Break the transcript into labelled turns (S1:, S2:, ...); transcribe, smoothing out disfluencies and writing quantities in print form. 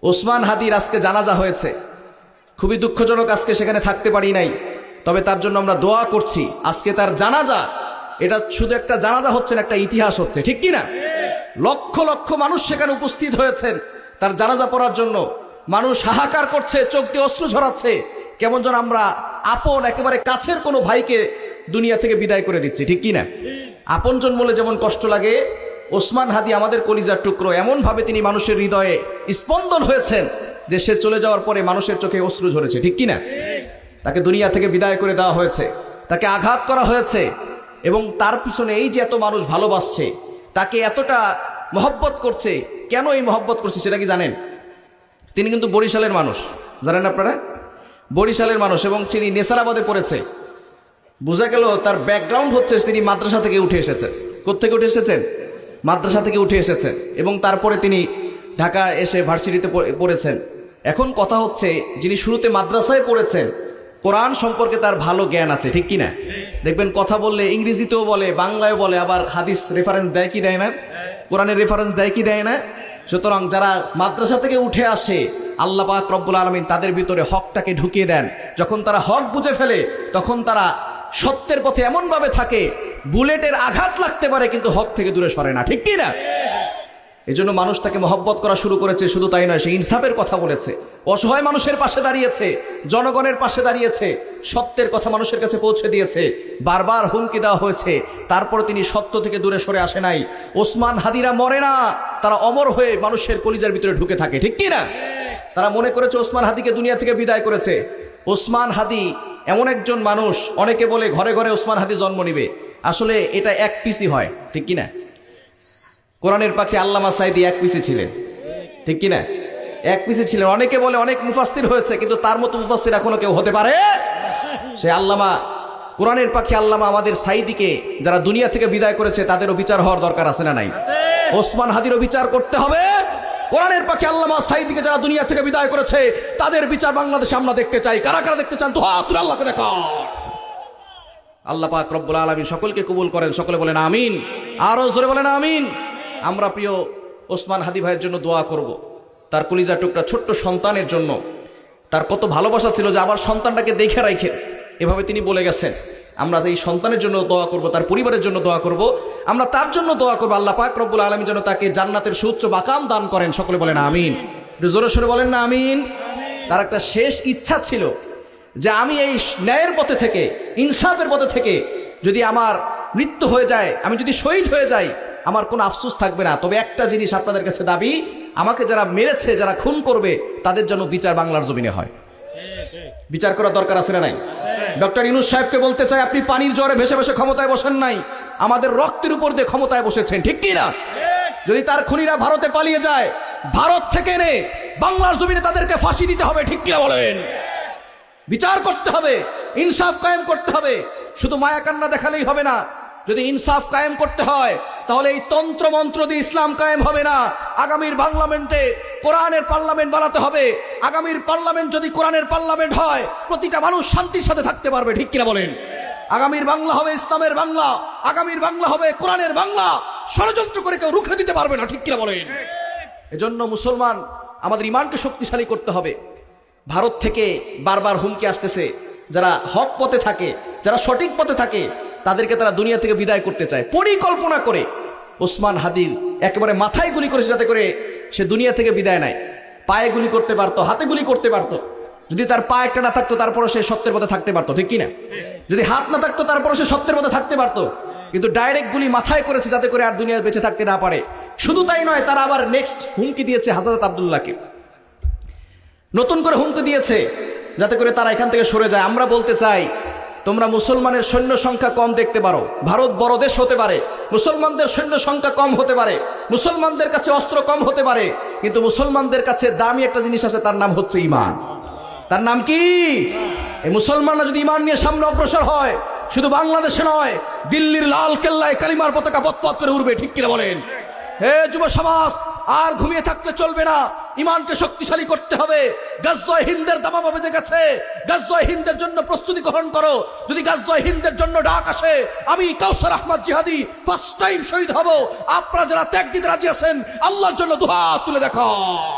S1: ওসমান হাদির আজকে জানাজা হয়েছে, খুবই দুঃখজনক, আজকে সেখানে থাকতে পারি নাই। তবে তার জন্য আমরা দোয়া করছি। আজকে তার জানাজা, এটা শুধু একটা জানাজা হচ্ছে না, একটা ইতিহাস হচ্ছে, ঠিক কি না? লক্ষ লক্ষ মানুষ সেখানে উপস্থিত হয়েছেন তার জানাজা পড়ার জন্য। মানুষ হাহাকার করছে, চোখ দিয়ে অশ্রু ঝরাচ্ছে, কেমন যেন আমরা আপন একেবারে কাছের কোনো ভাইকে দুনিয়া থেকে বিদায় করে দিচ্ছি, ঠিক কি না? আপনজন বলে যেমন কষ্ট লাগে, ওসমান হাদি আমাদের কলিজার টুকরো। এমনভাবে তিনি মানুষের হৃদয়ে স্পন্দন হয়েছেন যে সে চলে যাওয়ার পরে মানুষের চোখে অশ্রু ঝরেছে, ঠিক কি না? তাকে দুনিয়া থেকে বিদায় করে দেওয়া হয়েছে, তাকে আঘাত করা হয়েছে, এবং তার পিছনে এই যে এত মানুষ ভালোবাসছে, তাকে এতটা মহব্বত করছে। কেন এই মহব্বত করছে সেটা কি জানেন? তিনি কিন্তু বরিশালের মানুষ, জানেন আপনারা? বরিশালের মানুষ, এবং তিনি নেসারাবাদে পড়েছে। বোঝা গেল তার ব্যাকগ্রাউন্ড হচ্ছে তিনি মাদ্রাসা থেকে উঠে এসেছেন। কোত্থেকে উঠে এসেছেন? মাদ্রাসা থেকে উঠে এসেছেন, এবং তারপরে তিনি ঢাকা এসে ভার্সিটিতে পড়েছেন। এখন কথা হচ্ছে, যিনি শুরুতে মাদ্রাসায় পড়েছেন, কোরআন সম্পর্কে তার ভালো জ্ঞান আছে, ঠিক কিনা? দেখবেন কথা বললে ইংরেজিতেও বলে, বাংলায় বলে, আবার হাদিস রেফারেন্স দেয় কি দেয় না? কোরআনের রেফারেন্স দেয় কি দেয় না? সুতরাং যারা মাদ্রাসা থেকে উঠে আসে, আল্লাহ পাক রব্বুল আলামিন তাদের ভিতরে হকটাকে ঢুকিয়ে দেন। যখন তারা হক বুঝে ফেলে, তখন তারা সত্যের পথে এমনভাবে থাকে, বুলেটের আঘাত লাগতে পারে কিন্তু হক থেকে দূরে সরে না, ঠিক কি না? এই জন্য মানুষ তাকে মহব্বত করা শুরু করেছে। শুধু তাই নয়, সে ইনসাফের কথা বলেছে, অসহায় মানুষের পাশে দাঁড়িয়েছে, জনগণের পাশে দাঁড়িয়েছে, সত্যের কথা মানুষের কাছে পৌঁছে দিয়েছে। বারবার হুমকি দেওয়া হয়েছে, তারপরে তিনি সত্য থেকে দূরে সরে আসে নাই। ওসমান হাদিরা মরে না, তারা অমর হয়ে মানুষের কলিজার ভিতরে ঢুকে থাকে, ঠিক কি না? তারা মনে করেছে ওসমান হাদিকে দুনিয়া থেকে বিদায় করেছে। ওসমান হাদি এমন একজন মানুষ, অনেকে বলে ঘরে ঘরে ওসমান হাদি জন্ম নিবে। আসলে এটা এক পিসি হয়, ঠিক কি না? কোরআনের পাখি আল্লামা সাঈদী এক পিসে ছিলেন, ঠিক কিনা? এক পিসে ছিলেন। অনেকে বলে অনেক মুফাসসির হয়েছে, কিন্তু তার মতো মুফাসসির এখনো কেউ হতে পারে? সে আল্লামা, কোরআনের পাখি আল্লামা আমাদের সাঈদীকে যারা দুনিয়া থেকে বিদায় করেছে, তাদেরও বিচার হওয়ার দরকার আছে না নাই? ওসমান হাদিরও বিচার করতে হবে। কোরআনের পাখি আল্লামা সাঈদীকে যারা দুনিয়া থেকে বিদায় করেছে, তাদের বিচার বাংলাদেশে আমরা দেখতে চাই। কারা কারা দেখতে চান? তো হাত তুলে আল্লাহকে দেখা। আল্লাহ পাক রব্বুল আলামিন সকলকে কবুল করেন। সকলে বলেন আমিন, আরো জোরে বলেন আমিন। আমরা প্রিয় ওসমান হাদি ভাইয়ের জন্য দোয়া করব, তার কলিজা টুকরা ছোট্ট সন্তানের জন্য। তার কত ভালোবাসা ছিল যে আবার সন্তানটাকে দেখে রাখেন, এভাবে তিনি বলে গেছেন। আমরা এই সন্তানের জন্য দোয়া করব, তার পরিবারের জন্য দোয়া করব, আমরা তার জন্য দোয়া করব। আল্লাহ পাক রব্বুল আলামিন যেন তাকে জান্নাতের সুউচ্চ মাকাম দান করেন। সকলে বলেন আমিন, একটু জোরে সোরে বলেন না আমিন। তার একটা শেষ ইচ্ছা ছিল যে আমি এই ন্যায়ের পথে থেকে, ইনসাফের পথে থেকে যদি আমার মৃত্যু হয়ে যায়, আমি যদি শহীদ হয়ে যাই, আমার কোনো আফসোস থাকবে না। তবে একটা জিনিস আপনাদের কাছে দাবি, আমাকে যারা মেরেছে, যারা খুন করবে, তাদের জন্য বিচার বাংলার জমিনে হয়। বিচার করার দরকার আছে না নাই? ডক্টর ইউনূস সাহেবকে বলতে চাই, আপনি পানির জ্বরে ভেসে ভেসে ক্ষমতায় বসেন নাই, আমাদের রক্তের উপর দিয়ে ক্ষমতায় বসেছেন, ঠিক কি না? যদি তার খুনিরা ভারতে পালিয়ে যায়, ভারত থেকে এনে বাংলার জমিনে তাদেরকে ফাঁসি দিতে হবে, ঠিক কিনা বলেন? বিচার করতে হবে, ইনসাফ কায়েম করতে হবে। শুধু মায়া কান্না দেখালেই হবে না। যদি ইনসাফ কায়েম করতে হয়, তাহলে এই তন্ত্র মন্ত্র দিয়ে ইসলাম কায়েম হবে না। আগামীর পার্লামেন্টে কোরআনের পার্লামেন্ট বানাতে হবে। আগামীর পার্লামেন্ট যদি কোরআনের পার্লামেন্ট হয়, প্রতিটা মানুষ শান্তির সাথে থাকতে পারবে, ঠিক কিনা বলেন? আগামীর বাংলা হবে ইসলামের বাংলা, আগামীর বাংলা হবে কোরআনের বাংলা। ষড়যন্ত্র করে কেউ রুখে দিতে পারবে না, ঠিক কিনা বলেন? এজন্য মুসলমান, আমাদের ইমানকে শক্তিশালী করতে হবে। ভারত থেকে বারবার হুমকি আসতেছে, যারা হক পথে থাকে, যারা সঠিক পথে থাকে, তাদেরকে তারা দুনিয়া থেকে বিদায় করতে চায় পরিকল্পনা করে। ওসমান হাদির একেবারে মাথায় গুলি করেছে, যাতে করে সে দুনিয়া থেকে বিদায় নেয়। পায়ে গুলি করতে পারতো, হাতে গুলি করতে পারতো। যদি তার পা একটা না থাকতো, তারপরে সে সত্যের পথে থাকতে পারতো, ঠিক কিনা? যদি হাত না থাকতো, তারপরে সে সত্যের পথে থাকতে পারতো। কিন্তু ডাইরেক্ট গুলি মাথায় করেছে, যাতে করে আর দুনিয়া বেঁচে থাকতে না পারে। শুধু তাই নয়, তারা আবার নেক্সট হুমকি দিয়েছে হযরত আব্দুল্লাহকে, নতুন করে হুমকি দিয়েছে, যাতে করে তারা এখান থেকে সরে যায়। আমরা বলতে চাই, তোমরা মুসলমানের সৈন্য সংখ্যা কম দেখতে পারো, ভারত বড় দেশ হতে পারে, মুসলমানদের সৈন্য সংখ্যা কম হতে পারে, মুসলমানদের কাছে অস্ত্র কম হতে পারে, কিন্তু মুসলমানদের কাছে দামি একটা জিনিস আছে, তার নাম হচ্ছে ঈমান। তার নাম কি? এই মুসলমানরা যদি ঈমান নিয়ে সামনে অগ্রসর হয়, শুধু বাংলাদেশে নয়, দিল্লির লাল কেল্লায় কালিমার পতাকা পথ করে উড়বে, ঠিক কিনা বলেন? হে যুব সমাজ, আর ঘুমিয়ে থাকলে চলবে না, ঈমানকে শক্তিশালী করতে হবে। গাজওয়ে হিন্দের দামামা বেজে গেছে, গাজওয়ে হিন্দের জন্য প্রস্তুতি গ্রহণ করো। যদি গাজওয়ে হিন্দের জন্য ডাক আসে, আমি কাউসার আহমদ জিহাদি ফার্স্ট টাইম শহীদ হব। আপনারা যারা ত্যাগ দিতে রাজি আছেন, আল্লাহর জন্য দুহাত তুলে দেখান।